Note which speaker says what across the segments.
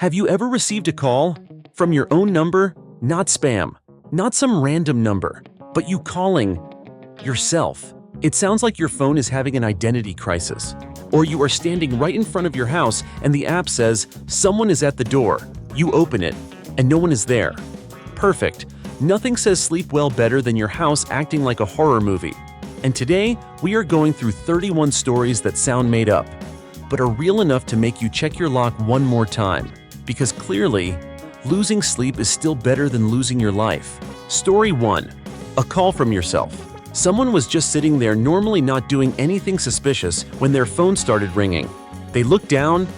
Speaker 1: Have you ever received a call from your own number? Not spam, not some random number, but you calling yourself. It sounds like your phone is having an identity crisis. Or you are standing right in front of your house and the app says, "Someone is at the door." You open it, and no one is there. Perfect. Nothing says sleep well better than your house acting like a horror movie. And today, we are going through 31 stories that sound made up, but are real enough to make you check your lock one more time. Because clearly, losing sleep is still better than losing your life. Story 1. A call from yourself. Someone was just sitting there normally not doing anything suspicious when their phone started ringing. They looked down,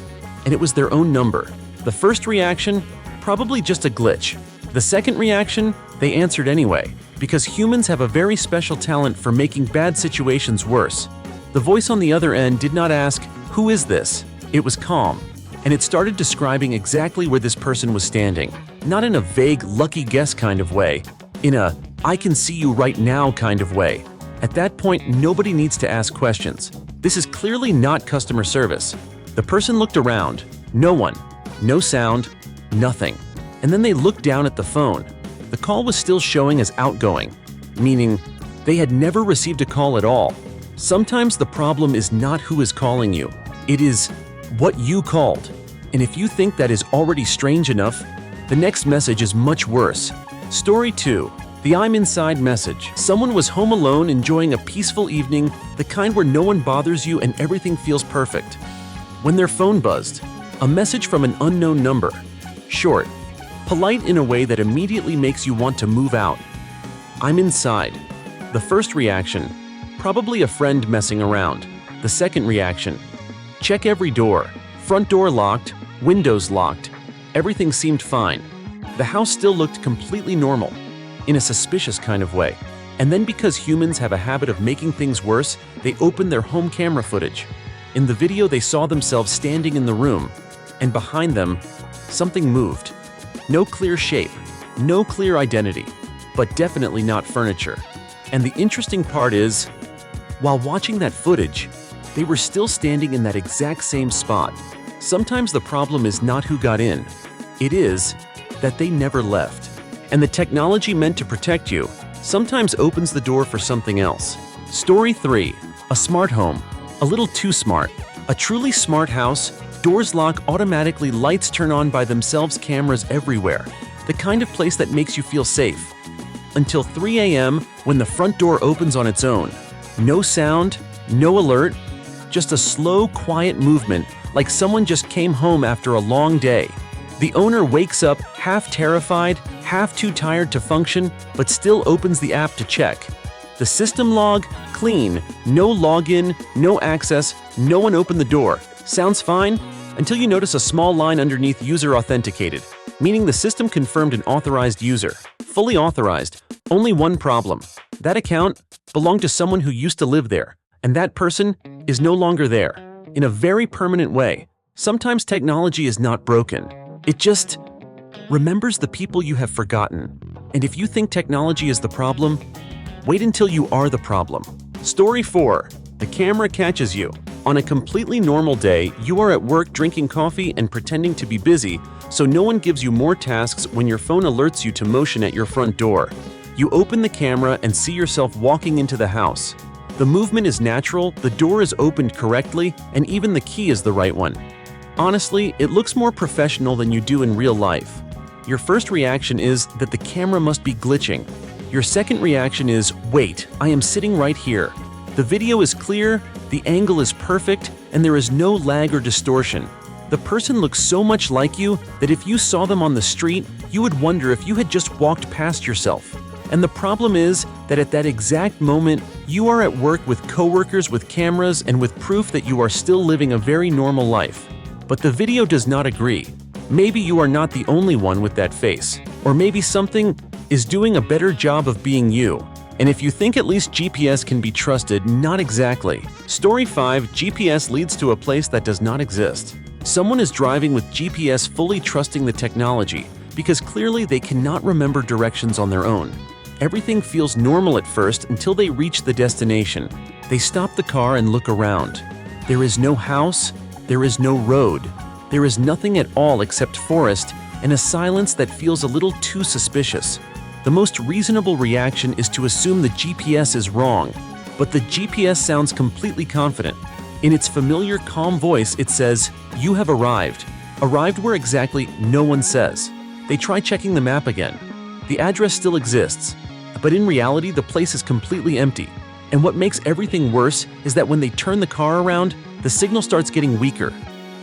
Speaker 1: and it was their own number. The first reaction? Probably just a glitch. The second reaction? They answered anyway, because humans have a very special talent for making bad situations worse. The voice on the other end did not ask, "Who is this?" It was calm, and it started describing exactly where this person was standing. Not in a vague, lucky guess kind of way, in a "I can see you right now" kind of way. At that point, nobody needs to ask questions. This is clearly not customer service. The person looked around. No one. No sound. Nothing. And then they looked down at the phone. The call was still showing as outgoing, meaning they had never received a call at all. Sometimes the problem is not who is calling you. It is what you called. And if you think that is already strange enough, the next message is much worse. Story 2. The "I'm inside" message. Someone was home alone enjoying a peaceful evening, the kind where no one bothers you and everything feels perfect. When their phone buzzed, a message from an unknown number. Short, polite in a way that immediately makes you want to move out. "I'm inside." The first reaction, probably a friend messing around. The second reaction, check every door. Front door locked, windows locked. Everything seemed fine. The house still looked completely normal, in a suspicious kind of way. And then because humans have a habit of making things worse, they opened their home camera footage. In the video, they saw themselves standing in the room, and behind them, something moved. No clear shape, no clear identity, but definitely not furniture. And the interesting part is, while watching that footage, they were still standing in that exact same spot. Sometimes the problem is not who got in. It is that they never left. And the technology meant to protect you sometimes opens the door for something else. Story 3. A smart home. A little too smart. A truly smart house. Doors lock automatically, lights turn on by themselves, cameras everywhere. The kind of place that makes you feel safe. Until 3 a.m. when the front door opens on its own. No sound, no alert, just a slow, quiet movement, like someone just came home after a long day. The owner wakes up, half terrified, half too tired to function, but still opens the app to check. The system log, clean, no login, no access, no one opened the door. Sounds fine? Until you notice a small line underneath "user authenticated," meaning the system confirmed an authorized user. Fully authorized. Only one problem. That account belonged to someone who used to live there, and that person is no longer there. In a very permanent way. Sometimes technology is not broken. It just remembers the people you have forgotten. And if you think technology is the problem, wait until you are the problem. Story 4. The camera catches you. On a completely normal day, you are at work drinking coffee and pretending to be busy, so no one gives you more tasks when your phone alerts you to motion at your front door. You open the camera and see yourself walking into the house. The movement is natural, the door is opened correctly, and even the key is the right one. Honestly, it looks more professional than you do in real life. Your first reaction is that the camera must be glitching. Your second reaction is, "Wait, I am sitting right here." The video is clear, the angle is perfect, and there is no lag or distortion. The person looks so much like you that if you saw them on the street, you would wonder if you had just walked past yourself. And the problem is that at that exact moment, you are at work with coworkers with cameras and with proof that you are still living a very normal life. But the video does not agree. Maybe you are not the only one with that face. Or maybe something is doing a better job of being you. And if you think at least GPS can be trusted, not exactly. Story 5. GPS leads to a place that does not exist. Someone is driving with GPS fully trusting the technology, because clearly they cannot remember directions on their own. Everything feels normal at first until they reach the destination. They stop the car and look around. There is no house, there is no road. There is nothing at all except forest and a silence that feels a little too suspicious. The most reasonable reaction is to assume the GPS is wrong, but the GPS sounds completely confident. In its familiar, calm voice, it says, "You have arrived." Arrived where exactly, no one says. They try checking the map again. The address still exists, but in reality, the place is completely empty. And what makes everything worse is that when they turn the car around, the signal starts getting weaker.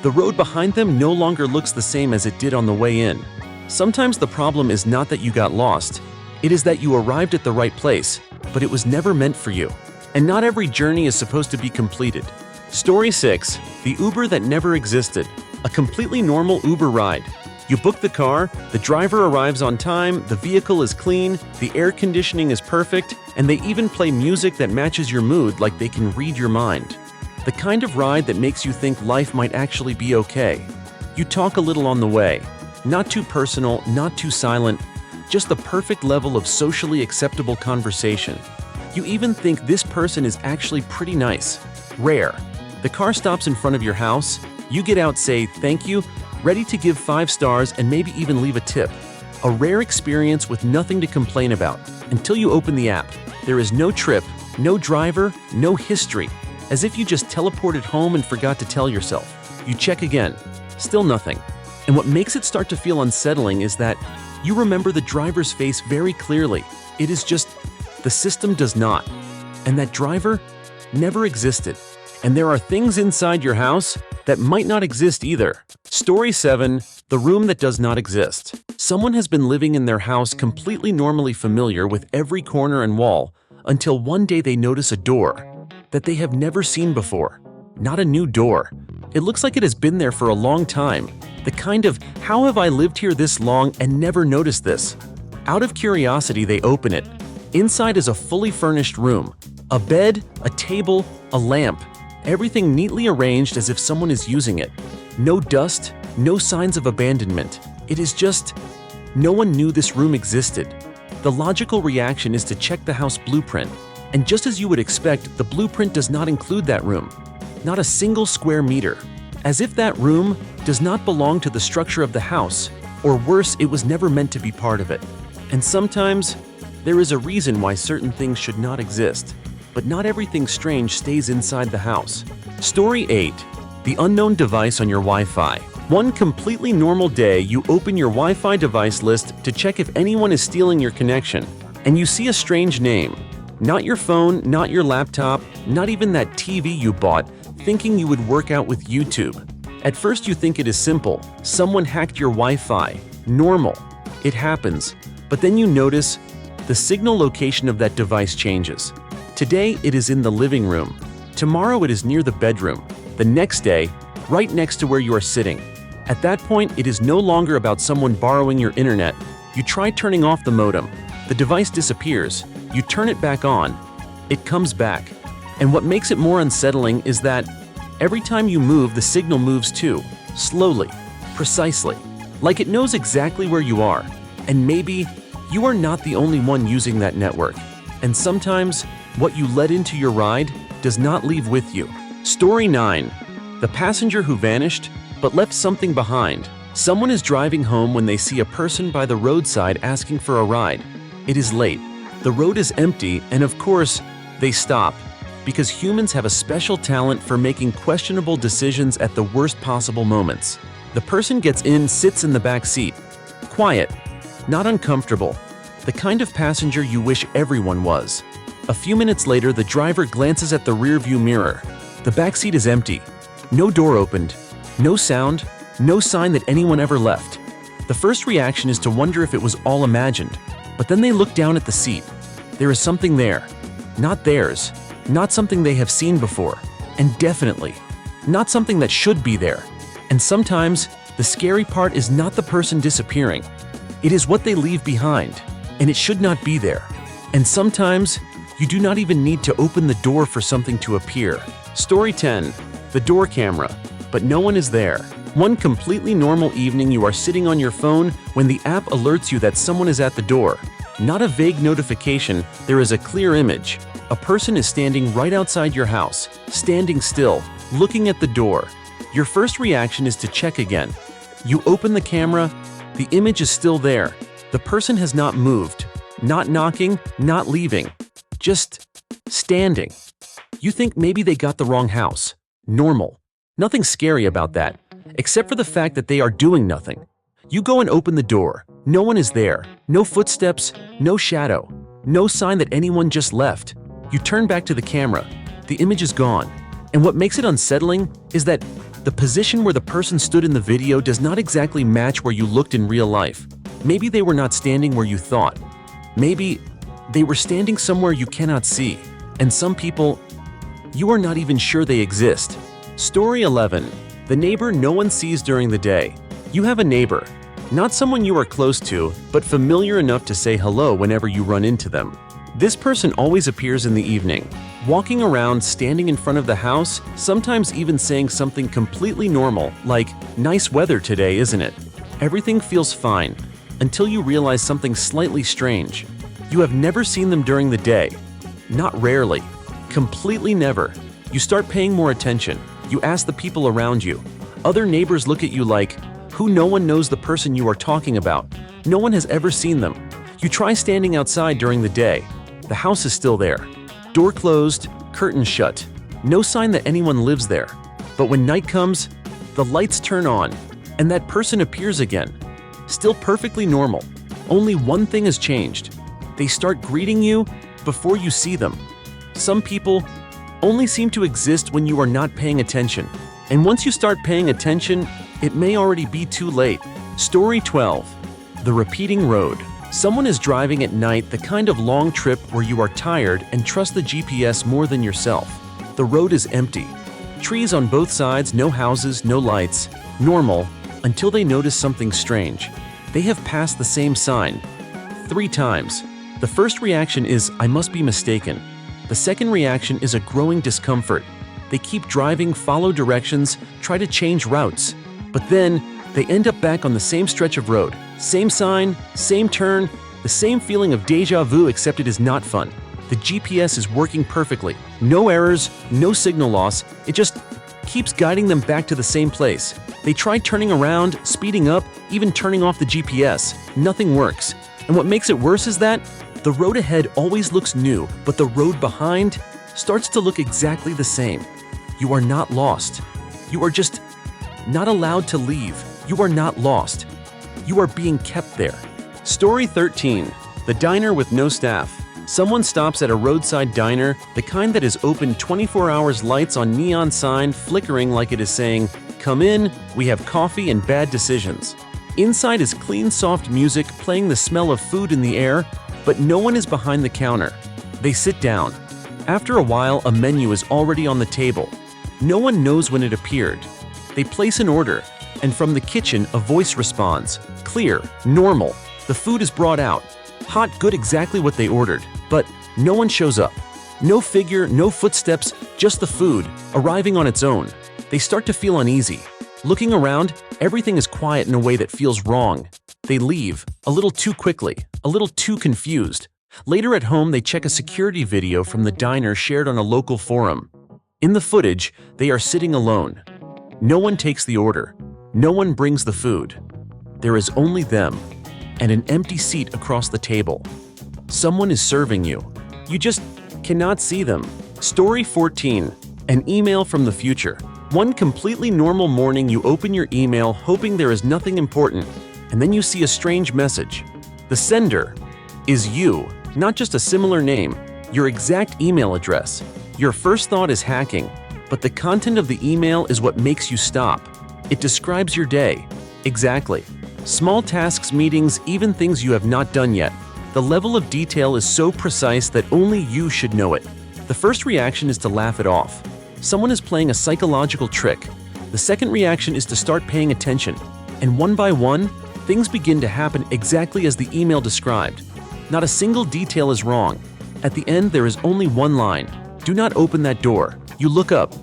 Speaker 1: The road behind them no longer looks the same as it did on the way in. Sometimes the problem is not that you got lost. It is that you arrived at the right place, but it was never meant for you. And not every journey is supposed to be completed. Story 6. The Uber that never existed. A completely normal Uber ride. You book the car, the driver arrives on time, the vehicle is clean, the air conditioning is perfect, and they even play music that matches your mood like they can read your mind. The kind of ride that makes you think life might actually be okay. You talk a little on the way. Not too personal, not too silent, just the perfect level of socially acceptable conversation. You even think this person is actually pretty nice. Rare. The car stops in front of your house, you get out, say thank you, ready to give 5 stars and maybe even leave a tip. A rare experience with nothing to complain about until you open the app. There is no trip, no driver, no history. As if you just teleported home and forgot to tell yourself. You check again. Still nothing. And what makes it start to feel unsettling is that you remember the driver's face very clearly. It is just, the system does not. And that driver never existed. And there are things inside your house that might not exist either. Story 7. The room that does not exist. Someone has been living in their house completely normally familiar with every corner and wall until one day they notice a door that they have never seen before. Not a new door. It looks like it has been there for a long time. The kind of, how have I lived here this long and never noticed this? Out of curiosity, they open it. Inside is a fully furnished room. A bed, a table, a lamp. Everything neatly arranged as if someone is using it. No dust, no signs of abandonment. It is just, no one knew this room existed. The logical reaction is to check the house blueprint. And just as you would expect, the blueprint does not include that room. Not a single square meter. As if that room does not belong to the structure of the house, or worse, it was never meant to be part of it. And sometimes, there is a reason why certain things should not exist, but not everything strange stays inside the house. Story 8. The unknown device on your Wi-Fi. One completely normal day, you open your Wi-Fi device list to check if anyone is stealing your connection, and you see a strange name. Not your phone, not your laptop, not even that TV you bought, thinking you would work out with YouTube. At first you think it is simple. Someone hacked your Wi-Fi. Normal. It happens. But then you notice the signal location of that device changes. Today it is in the living room. Tomorrow it is near the bedroom. The next day, right next to where you are sitting. At that point, it is no longer about someone borrowing your internet. You try turning off the modem. The device disappears. You turn it back on. It comes back. And what makes it more unsettling is that every time you move, the signal moves too. Slowly. Precisely. Like it knows exactly where you are. And maybe you are not the only one using that network. And sometimes, what you let into your ride does not leave with you. Story 9. The passenger who vanished, but left something behind. Someone is driving home when they see a person by the roadside asking for a ride. It is late. The road is empty, and of course, they stop. Because humans have a special talent for making questionable decisions at the worst possible moments. The person gets in, sits in the back seat. Quiet. Not uncomfortable. The kind of passenger you wish everyone was. A few minutes later, the driver glances at the rearview mirror. The back seat is empty. No door opened. No sound. No sign that anyone ever left. The first reaction is to wonder if it was all imagined. But then they look down at the seat. There is something there. Not theirs. Not something they have seen before. And definitely, not something that should be there. And sometimes, the scary part is not the person disappearing. It is what they leave behind. And it should not be there. And sometimes, you do not even need to open the door for something to appear. Story 10. The door camera. But no one is there. One completely normal evening, you are sitting on your phone when the app alerts you that someone is at the door. Not a vague notification, there is a clear image. A person is standing right outside your house, standing still, looking at the door. Your first reaction is to check again. You open the camera, the image is still there. The person has not moved, not knocking, not leaving, just standing. You think maybe they got the wrong house. Normal. Nothing scary about that, except for the fact that they are doing nothing. You go and open the door. No one is there. No footsteps, no shadow, no sign that anyone just left. You turn back to the camera. The image is gone. And what makes it unsettling is that the position where the person stood in the video does not exactly match where you looked in real life. Maybe they were not standing where you thought. Maybe they were standing somewhere you cannot see. And some people, you are not even sure they exist. Story 11. The neighbor no one sees during the day. You have a neighbor. Not someone you are close to, but familiar enough to say hello whenever you run into them. This person always appears in the evening, walking around, standing in front of the house, sometimes even saying something completely normal, like, "Nice weather today, isn't it?" Everything feels fine, until you realize something slightly strange. You have never seen them during the day. Not rarely. Completely never. You start paying more attention. You ask the people around you. Other neighbors look at you like, who? No one knows the person you are talking about. No one has ever seen them. You try standing outside during the day. The house is still there. Door closed, curtains shut. No sign that anyone lives there. But when night comes, the lights turn on, and that person appears again. Still perfectly normal. Only one thing has changed. They start greeting you before you see them. Some people only seem to exist when you are not paying attention. And once you start paying attention, it may already be too late. Story 12. The repeating road. Someone is driving at night, the kind of long trip where you are tired and trust the GPS more than yourself. The road is empty. Trees on both sides, no houses, no lights. Normal, until they notice something strange. They have passed the same sign 3 times. The first reaction is, I must be mistaken. The second reaction is a growing discomfort. They keep driving, follow directions, try to change routes. But then, they end up back on the same stretch of road. Same sign, same turn, the same feeling of déjà vu, except it is not fun. The GPS is working perfectly. No errors, no signal loss. It just keeps guiding them back to the same place. They try turning around, speeding up, even turning off the GPS. Nothing works. And what makes it worse is that the road ahead always looks new, but the road behind starts to look exactly the same. You are not lost. You are just not allowed to leave. You are not lost. You are being kept there. Story 13. The diner with no staff. Someone stops at a roadside diner, the kind that is open 24 hours, lights on, neon sign flickering like it is saying, "Come in, we have coffee and bad decisions." Inside is clean, soft music playing, the smell of food in the air, but no one is behind the counter. They sit down. After a while, a menu is already on the table. No one knows when it appeared. They place an order, and from the kitchen, a voice responds. Clear, normal. The food is brought out. Hot, good, exactly what they ordered. But no one shows up. No figure, no footsteps, just the food, arriving on its own. They start to feel uneasy. Looking around, everything is quiet in a way that feels wrong. They leave, a little too quickly, a little too confused. Later at home, they check a security video from the diner shared on a local forum. In the footage, they are sitting alone. No one takes the order. No one brings the food. There is only them, and an empty seat across the table. Someone is serving you. You just cannot see them. Story 14. An email from the future. One completely normal morning, you open your email hoping there is nothing important, and then you see a strange message. The sender is you, not just a similar name, your exact email address. Your first thought is hacking, but the content of the email is what makes you stop. It describes your day. Exactly. Small tasks, meetings, even things you have not done yet. The level of detail is so precise that only you should know it. The first reaction is to laugh it off. Someone is playing a psychological trick. The second reaction is to start paying attention. And one by one, things begin to happen exactly as the email described. Not a single detail is wrong. At the end, there is only one line. Do not open that door. You look up.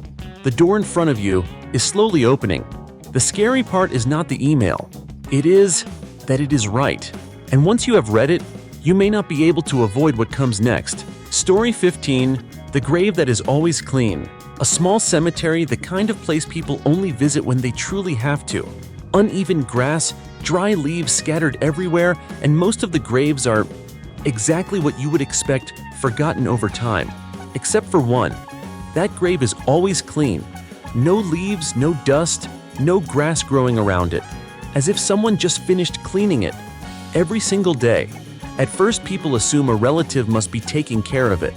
Speaker 1: The door in front of you is slowly opening. The scary part is not the email. It is that it is right. And once you have read it, you may not be able to avoid what comes next. Story 15. The grave that is always clean. A small cemetery, the kind of place people only visit when they truly have to. Uneven grass, dry leaves scattered everywhere, and most of the graves are exactly what you would expect, forgotten over time. Except for one. That grave is always clean. No leaves, no dust, no grass growing around it. As if someone just finished cleaning it. Every single day. At first, people assume a relative must be taking care of it.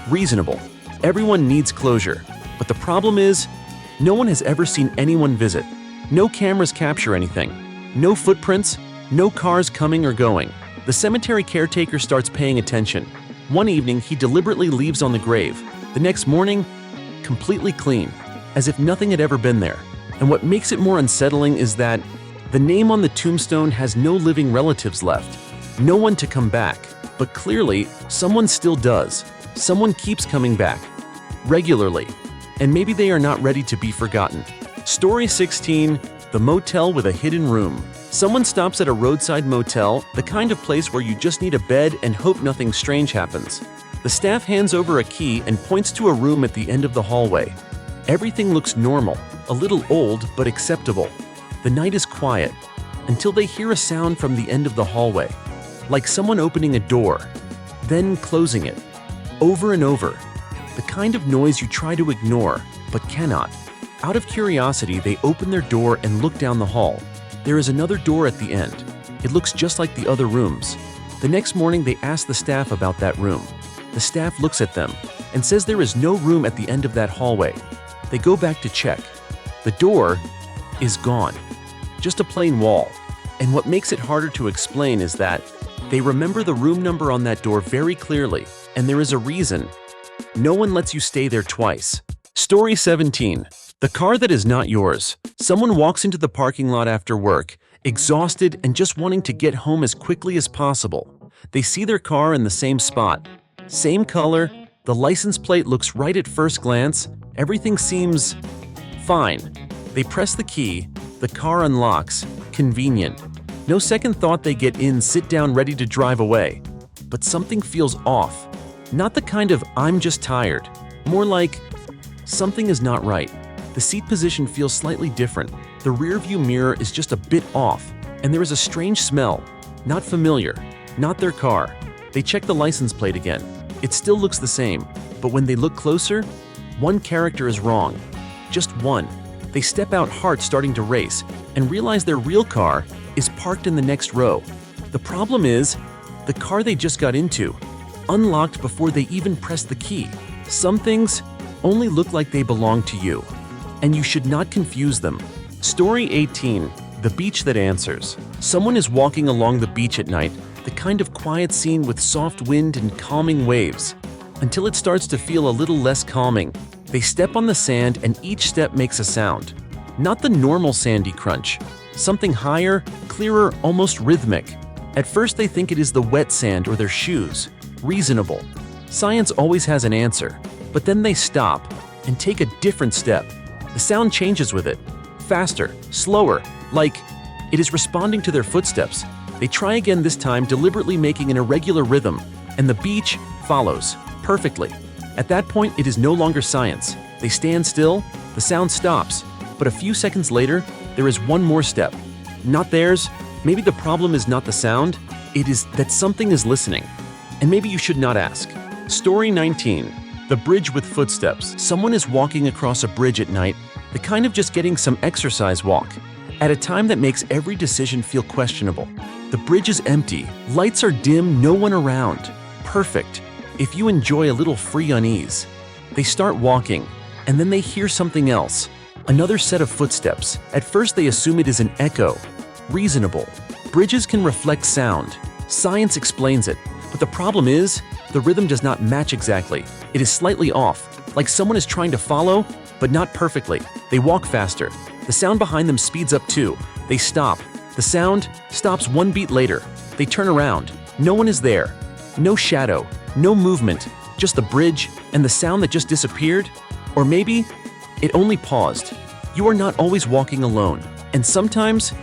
Speaker 1: Reasonable. Everyone needs closure. But the problem is, no one has ever seen anyone visit. No cameras capture anything. No footprints, no cars coming or going. The cemetery caretaker starts paying attention. One evening, he deliberately leaves on the grave. The next morning, completely clean, as if nothing had ever been there. And what makes it more unsettling is that the name on the tombstone has no living relatives left. No one to come back. But clearly, someone still does. Someone keeps coming back. Regularly. And maybe they are not ready to be forgotten. Story 16. The motel with a hidden room. Someone stops at a roadside motel, the kind of place where you just need a bed and hope nothing strange happens. The staff hands over a key and points to a room at the end of the hallway. Everything looks normal, a little old but acceptable. The night is quiet, until they hear a sound from the end of the hallway, like someone opening a door, then closing it, over and over. The kind of noise you try to ignore, but cannot. Out of curiosity, they open their door and look down the hall. There is another door at the end. It looks just like the other rooms. The next morning, they ask the staff about that room. The staff looks at them and says there is no room at the end of that hallway. They go back to check. The door is gone. Just a plain wall. And what makes it harder to explain is that they remember the room number on that door very clearly, and there is a reason. No one lets you stay there twice. Story 17. The car that is not yours. Someone walks into the parking lot after work, exhausted and just wanting to get home as quickly as possible. They see their car in the same spot. Same color, the license plate looks right at first glance, everything seems fine. They press the key, the car unlocks, convenient. No second thought, they get in, sit down, ready to drive away. But something feels off. Not the kind of "I'm just tired," more like something is not right. The seat position feels slightly different. The rearview mirror is just a bit off, and there is a strange smell. Not familiar, not their car. They check the license plate again. It still looks the same, but when they look closer, one character is wrong. Just one. They step out, heart starting to race, and realize their real car is parked in the next row. The problem is, the car they just got into, unlocked before they even pressed the key. Some things only look like they belong to you, and you should not confuse them. Story 18. The beach that answers. Someone is walking along the beach at night, the kind of quiet scene with soft wind and calming waves, until it starts to feel a little less calming. They step on the sand and each step makes a sound. Not the normal sandy crunch. Something higher, clearer, almost rhythmic. At first they think it is the wet sand or their shoes. Reasonable. Science always has an answer. But then they stop and take a different step. The sound changes with it. Faster, slower, like it is responding to their footsteps. They try again, this time deliberately making an irregular rhythm, and the beach follows perfectly. At that point, it is no longer science. They stand still, the sound stops, but a few seconds later, there is one more step. Not theirs. Maybe the problem is not the sound, it is that something is listening. And maybe you should not ask. Story 19. The bridge with footsteps. Someone is walking across a bridge at night, the kind of just getting some exercise walk, at a time that makes every decision feel questionable. The bridge is empty, lights are dim, no one around. Perfect. If you enjoy a little free unease. They start walking, and then they hear something else. Another set of footsteps. At first they assume it is an echo. Reasonable. Bridges can reflect sound. Science explains it. But the problem is, the rhythm does not match exactly. It is slightly off, like someone is trying to follow, but not perfectly. They walk faster. The sound behind them speeds up too. They stop. The sound stops one beat later. They turn around. No one is there. No shadow. No movement. Just the bridge and the sound that just disappeared. Or maybe it only paused. You are not always walking alone. And sometimes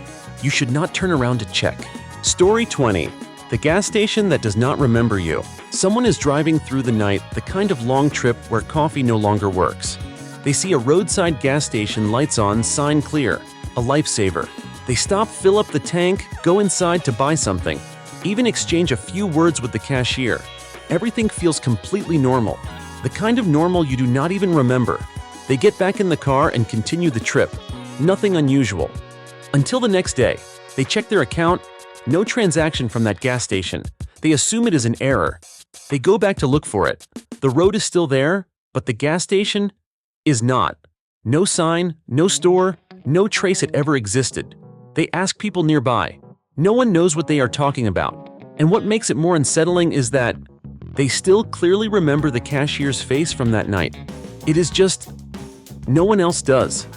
Speaker 1: you should not turn around to check. Story 20. The gas station that does not remember you. Someone is driving through the night, the kind of long trip where coffee no longer works. They see a roadside gas station, lights on, sign clear, a lifesaver. They stop, fill up the tank, go inside to buy something, even exchange a few words with the cashier. Everything feels completely normal, the kind of normal you do not even remember. They get back in the car and continue the trip. Nothing unusual. Until the next day, they check their account, no transaction from that gas station. They assume it is an error. They go back to look for it. The road is still there, but the gas station is not. No sign, no store, no trace it ever existed. They ask people nearby. No one knows what they are talking about. And what makes it more unsettling is that they still clearly remember the cashier's face from that night. It is just no one else does.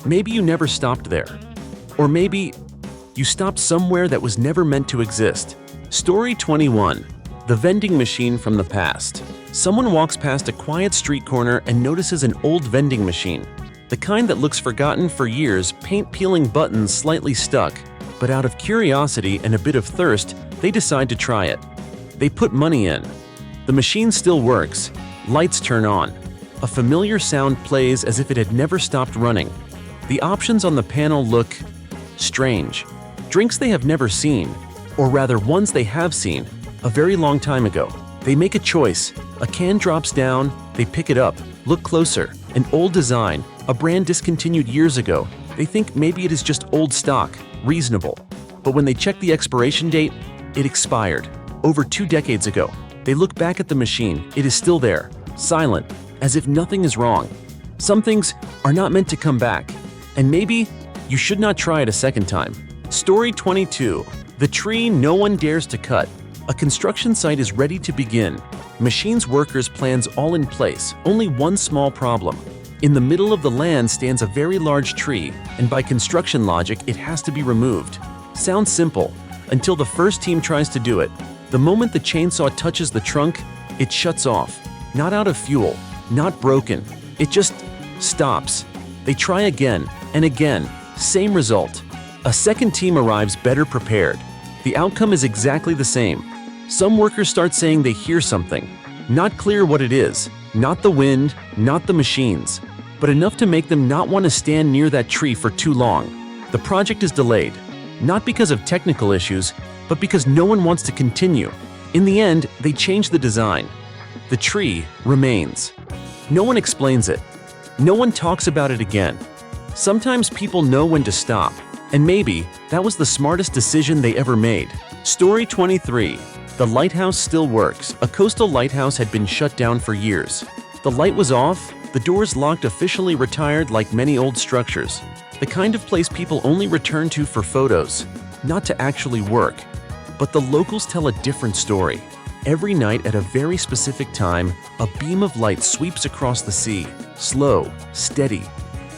Speaker 1: Maybe you never stopped there. Or maybe you stopped somewhere that was never meant to exist. Story 21. The vending machine from the past. Someone walks past a quiet street corner and notices an old vending machine. The kind that looks forgotten for years, paint-peeling buttons slightly stuck. But out of curiosity and a bit of thirst, they decide to try it. They put money in. The machine still works. Lights turn on. A familiar sound plays as if it had never stopped running. The options on the panel look strange. Drinks they have never seen, or rather ones they have seen, a very long time ago. They make a choice. A can drops down, they pick it up, look closer. An old design, a brand discontinued years ago. They think maybe it is just old stock, reasonable. But when they check the expiration date, it expired. Over 2 decades ago. They look back at the machine, it is still there, silent, as if nothing is wrong. Some things are not meant to come back, and maybe you should not try it a second time. Story 22. The tree no one dares to cut. A construction site is ready to begin. Machines, workers, plans all in place, only one small problem. In the middle of the land stands a very large tree, and by construction logic, it has to be removed. Sounds simple, until the first team tries to do it. The moment the chainsaw touches the trunk, it shuts off. Not out of fuel, not broken. It just stops. They try again and again, same result. A second team arrives better prepared. The outcome is exactly the same. Some workers start saying they hear something. Not clear what it is, not the wind, not the machines, but enough to make them not want to stand near that tree for too long. The project is delayed, not because of technical issues, but because no one wants to continue. In the end, they change the design. The tree remains. No one explains it. No one talks about it again. Sometimes people know when to stop, and maybe that was the smartest decision they ever made. Story 23. The lighthouse still works. A coastal lighthouse had been shut down for years. The light was off, the doors locked, officially retired like many old structures. The kind of place people only return to for photos, not to actually work. But the locals tell a different story. Every night at a very specific time, a beam of light sweeps across the sea, slow, steady,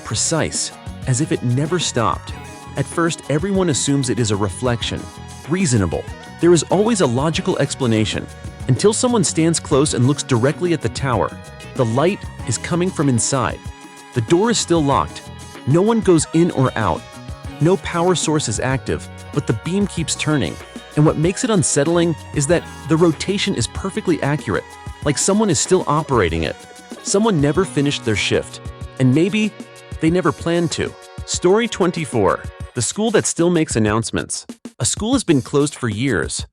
Speaker 1: precise, as if it never stopped. At first, everyone assumes it is a reflection. Reasonable. There is always a logical explanation, until someone stands close and looks directly at the tower. The light is coming from inside. The door is still locked. No one goes in or out. No power source is active, but the beam keeps turning. And what makes it unsettling is that the rotation is perfectly accurate, like someone is still operating it. Someone never finished their shift, and maybe they never planned to. Story 24. The school that still makes announcements. A school has been closed for years.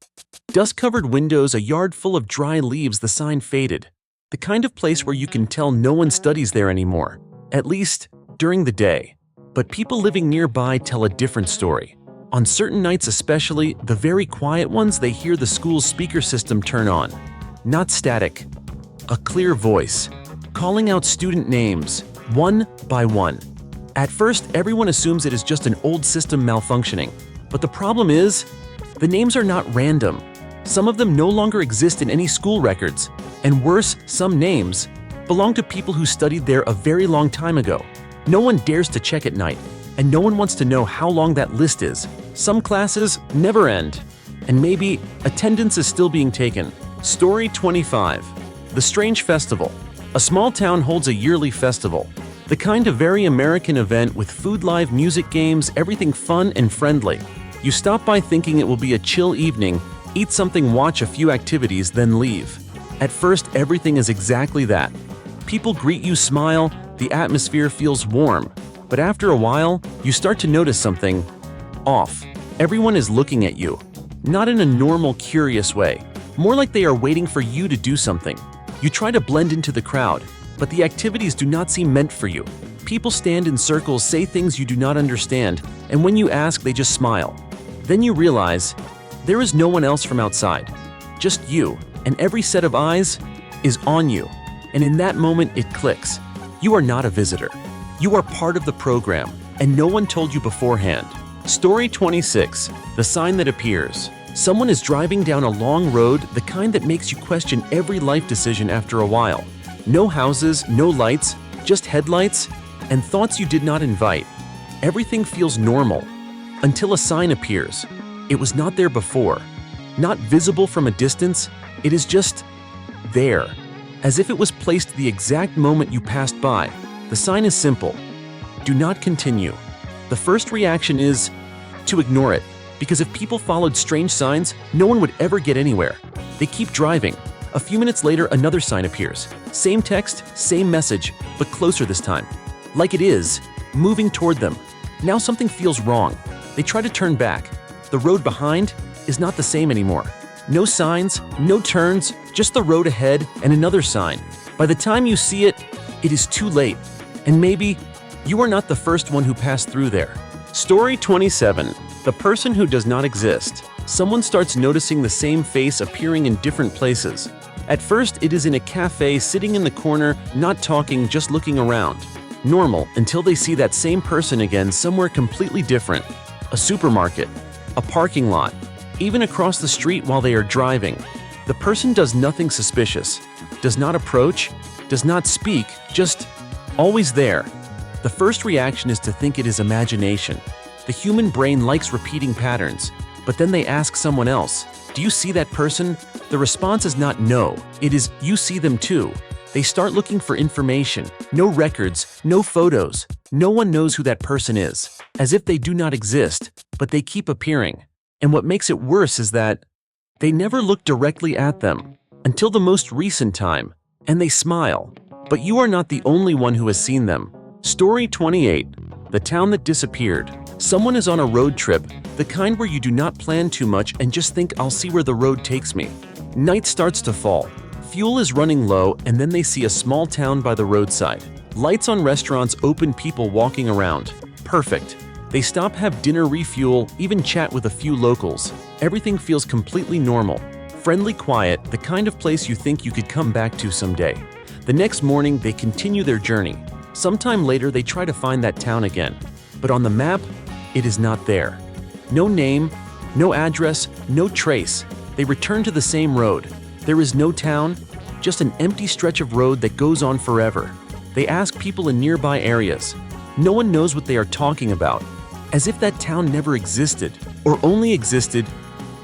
Speaker 1: Dust-covered windows, a yard full of dry leaves, the sign faded. The kind of place where you can tell no one studies there anymore, at least during the day. But people living nearby tell a different story. On certain nights especially, the very quiet ones, they hear the school's speaker system turn on. Not static. A clear voice, calling out student names, one by one. At first, everyone assumes it is just an old system malfunctioning. But the problem is, the names are not random. Some of them no longer exist in any school records. And worse, some names belong to people who studied there a very long time ago. No one dares to check at night, and no one wants to know how long that list is. Some classes never end, and maybe attendance is still being taken. Story 25. The Strange Festival. A small town holds a yearly festival. The kind of very American event with food, live music, games, everything fun and friendly. You stop by thinking it will be a chill evening, eat something, watch a few activities, then leave. At first, everything is exactly that. People greet you, smile, The atmosphere feels warm, but after a while, you start to notice something off. Everyone is looking at you, not in a normal, curious way, more like they are waiting for you to do something. You try to blend into the crowd, but the activities do not seem meant for you. People stand in circles, say things you do not understand, and when you ask, they just smile. Then you realize there is no one else from outside, just you, and every set of eyes is on you. And in that moment, it clicks. You are not a visitor. You are part of the program, and no one told you beforehand. Story 26. The sign that appears. Someone is driving down a long road, the kind that makes you question every life decision after a while. No houses, no lights, just headlights and thoughts you did not invite. Everything feels normal until a sign appears. It was not there before, not visible from a distance. It is just there, as if it was placed the exact moment you passed by. The sign is simple: do not continue. The first reaction is to ignore it, because if people followed strange signs, no one would ever get anywhere. They keep driving. A few minutes later, another sign appears. Same text, same message, but closer this time. Like it is moving toward them. Now something feels wrong. They try to turn back. The road behind is not the same anymore. No signs, no turns, just the road ahead and another sign. By the time you see it, it is too late. And maybe you are not the first one who passed through there. Story 27. The person who does not exist. Someone starts noticing the same face appearing in different places. At first, it is in a cafe, sitting in the corner, not talking, just looking around. Normal, until they see that same person again somewhere completely different. A supermarket, a parking lot, even across the street while they are driving. The person does nothing suspicious, does not approach, does not speak, just always there. The first reaction is to think it is imagination. The human brain likes repeating patterns, but then they ask someone else, "Do you see that person?" The response is not no, it is you see them too. They start looking for information, no records, no photos. No one knows who that person is, as if they do not exist, but they keep appearing. And what makes it worse is that they never look directly at them until the most recent time, and they smile. But you are not the only one who has seen them. Story 28. The town that disappeared. Someone is on a road trip, the kind where you do not plan too much and just think, "I'll see where the road takes me." Night starts to fall. Fuel is running low, and then they see a small town by the roadside. Lights on restaurants open, people walking around. Perfect. They stop, have dinner, refuel, even chat with a few locals. Everything feels completely normal. Friendly, quiet, the kind of place you think you could come back to someday. The next morning, they continue their journey. Sometime later, they try to find that town again. But on the map, it is not there. No name, no address, no trace. They return to the same road. There is no town, just an empty stretch of road that goes on forever. They ask people in nearby areas. No one knows what they are talking about, as if that town never existed, or only existed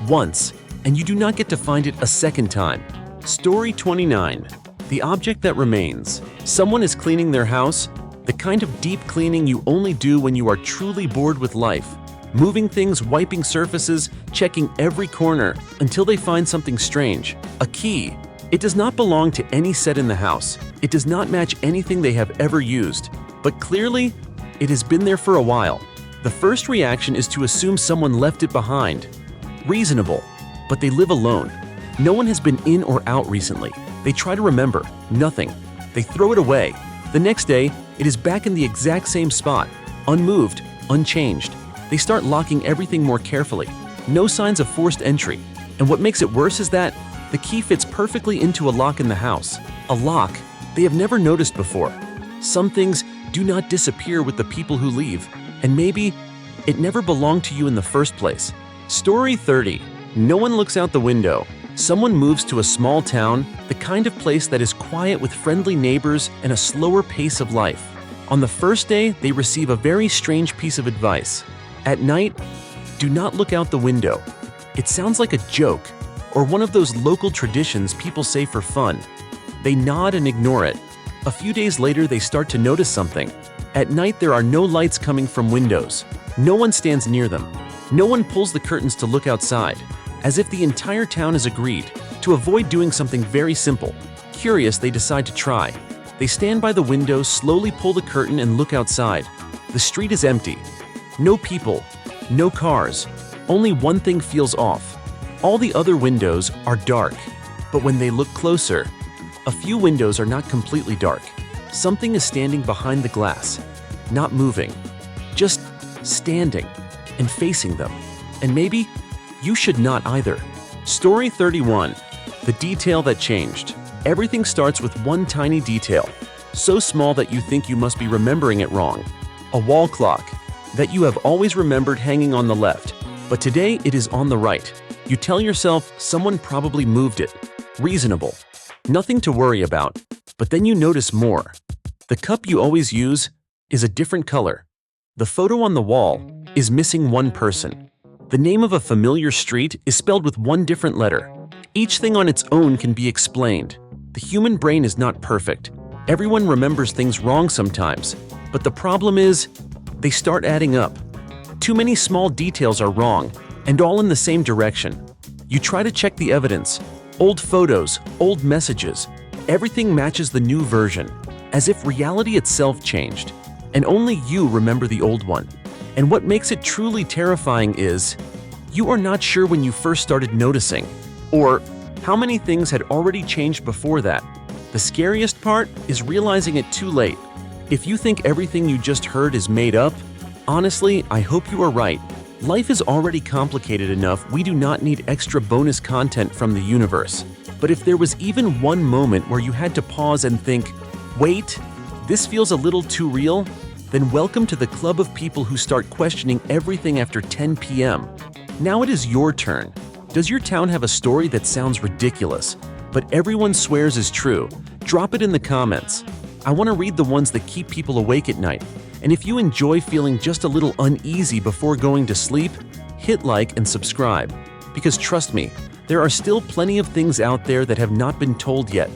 Speaker 1: once, and you do not get to find it a second time. Story 29. The object that remains. Someone is cleaning their house, the kind of deep cleaning you only do when you are truly bored with life. Moving things, wiping surfaces, checking every corner until they find something strange. A key. It does not belong to any set in the house. It does not match anything they have ever used. But clearly, it has been there for a while. The first reaction is to assume someone left it behind. Reasonable, but they live alone. No one has been in or out recently. They try to remember. Nothing. They throw it away. The next day, it is back in the exact same spot, unmoved, unchanged. They start locking everything more carefully. No signs of forced entry. And what makes it worse is that the key fits perfectly into a lock in the house. A lock they have never noticed before. Some things do not disappear with the people who leave, and maybe it never belonged to you in the first place. Story 30. No one looks out the window. Someone moves to a small town, the kind of place that is quiet with friendly neighbors and a slower pace of life. On the first day, they receive a very strange piece of advice. At night, do not look out the window. It sounds like a joke, or one of those local traditions people say for fun. They nod and ignore it. A few days later, they start to notice something. At night, there are no lights coming from windows. No one stands near them. No one pulls the curtains to look outside, as if the entire town has agreed to avoid doing something very simple. Curious, they decide to try. They stand by the window, slowly pull the curtain, and look outside. The street is empty. No people, no cars. Only one thing feels off. All the other windows are dark. But when they look closer, a few windows are not completely dark. Something is standing behind the glass, not moving, just standing and facing them. And maybe you should not either. Story 31. The detail that changed. Everything starts with one tiny detail, so small that you think you must be remembering it wrong. A wall clock that you have always remembered hanging on the left, but today it is on the right. You tell yourself someone probably moved it. Reasonable. Nothing to worry about. But then you notice more. The cup you always use is a different color. The photo on the wall is missing one person. The name of a familiar street is spelled with one different letter. Each thing on its own can be explained. The human brain is not perfect. Everyone remembers things wrong sometimes. But the problem is, they start adding up. Too many small details are wrong, and all in the same direction. You try to check the evidence. Old photos, old messages. Everything matches the new version, as if reality itself changed. And only you remember the old one. And what makes it truly terrifying is, you are not sure when you first started noticing, or how many things had already changed before that. The scariest part is realizing it too late. If you think everything you just heard is made up, honestly, I hope you are right. Life is already complicated enough. We do not need extra bonus content from the universe. But if there was even one moment where you had to pause and think, wait, this feels a little too real, then welcome to the club of people who start questioning everything after 10 p.m. Now it is your turn. Does your town have a story that sounds ridiculous, but everyone swears is true? Drop it in the comments. I want to read the ones that keep people awake at night. And if you enjoy feeling just a little uneasy before going to sleep, hit like and subscribe. Because trust me, there are still plenty of things out there that have not been told yet.